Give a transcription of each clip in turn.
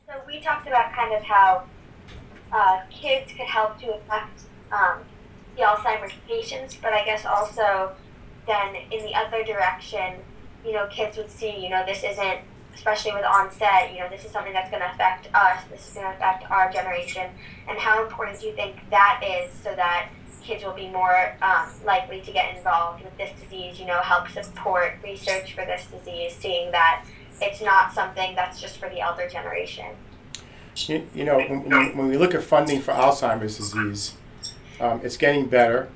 So we talked about kind of how kids could help to affect the Alzheimer's patients, but I guess also then in the other direction, kids would see, this isn't, especially with onset, this is something that's going to affect us, this is going to affect our generation, and how important do you think that is so that kids will be more likely to get involved with this disease, help support research for this disease, seeing that it's not something that's just for the elder generation. When we look at funding for Alzheimer's disease, it's getting better,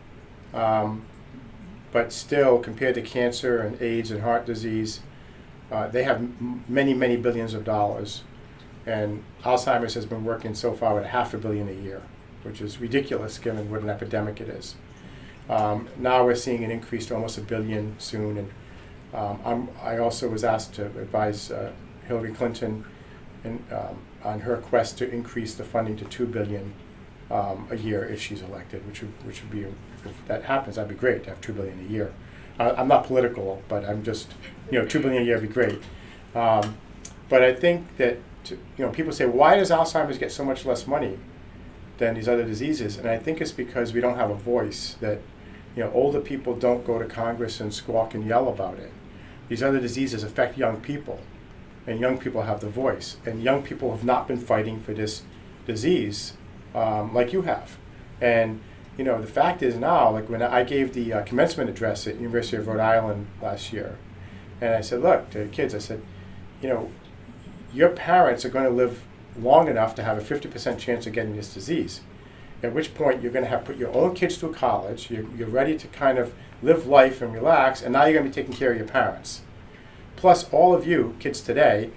but still, compared to cancer and AIDS and heart disease, they have many, many billions of dollars. And Alzheimer's has been working so far with $500 million a year, which is ridiculous given what an epidemic it is. Now we're seeing an increase to almost $1 billion soon. And I also was asked to advise Hillary Clinton on her quest to increase the funding to $2 billion a year if she's elected, which would be, if that happens, that'd be great to have $2 billion a year. I'm not political, but I'm just, $2 billion a year would be great. But I think that, people say, why does Alzheimer's get so much less money than these other diseases? And I think it's because we don't have a voice that, older people don't go to Congress and squawk and yell about it. These other diseases affect young people, and young people have the voice. And young people have not been fighting for this disease like you have. And the fact is now, like when I gave the commencement address at University of Rhode Island last year, and I said, look, to the kids, I said, your parents are going to live long enough to have a 50% chance of getting this disease. At which point you're going to have put your own kids through college, you're ready to kind of live life and relax, and now you're going to be taking care of your parents. Plus, all of you kids today,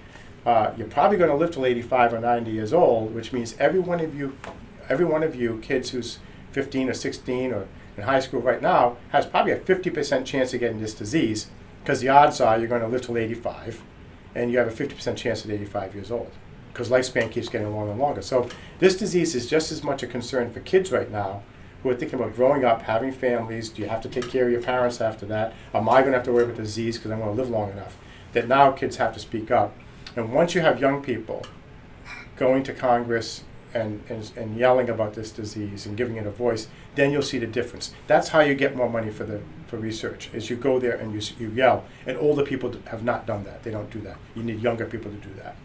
you're probably going to live till 85 or 90 years old, which means every one of you kids who's 15 or 16 or in high school right now has probably a 50% chance of getting this disease, because the odds are you're going to live till 85, and you have a 50% chance at 85 years old, because lifespan keeps getting longer and longer. So this disease is just as much a concern for kids right now who are thinking about growing up, having families. Do you have to take care of your parents after that? Am I going to have to worry about the disease because I'm going to live long enough? That now kids have to speak up. And once you have young people going to Congress and yelling about this disease and giving it a voice, then you'll see the difference. That's how you get more money for research, is you go there and you yell. And older people have not done that. They don't do that. You need younger people to do that.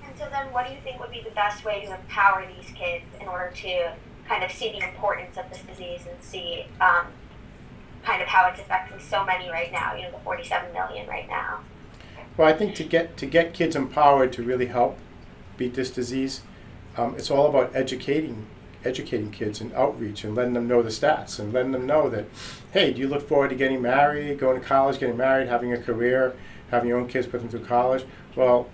And so then what do you think would be the best way to empower these kids in order to kind of see the importance of this disease and see kind of how it's affecting so many right now, the 47 million right now? Well, I think to get kids empowered to really help beat this disease, it's all about educating kids and outreach and letting them know the stats and letting them know that, hey, do you look forward to getting married, going to college, getting married, having a career, having your own kids put them through college? Well,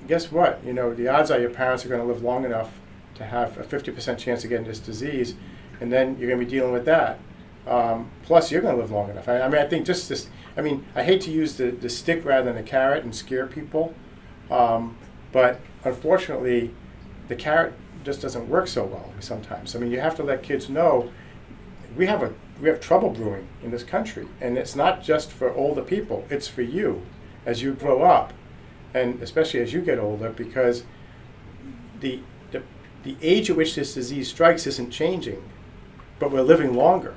guess what? The odds are your parents are going to live long enough to have a 50% chance of getting this disease, and then you're going to be dealing with that. Plus, you're going to live long enough. I think just this. I hate to use the stick rather than the carrot and scare people, but unfortunately, the carrot just doesn't work so well sometimes. You have to let kids know we have trouble brewing in this country, and it's not just for older people. It's for you as you grow up, and especially as you get older, because the age at which this disease strikes isn't changing, but we're living longer.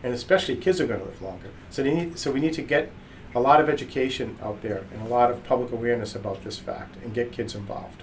And especially kids are going to live longer. So we need to get a lot of education out there and a lot of public awareness about this fact and get kids involved.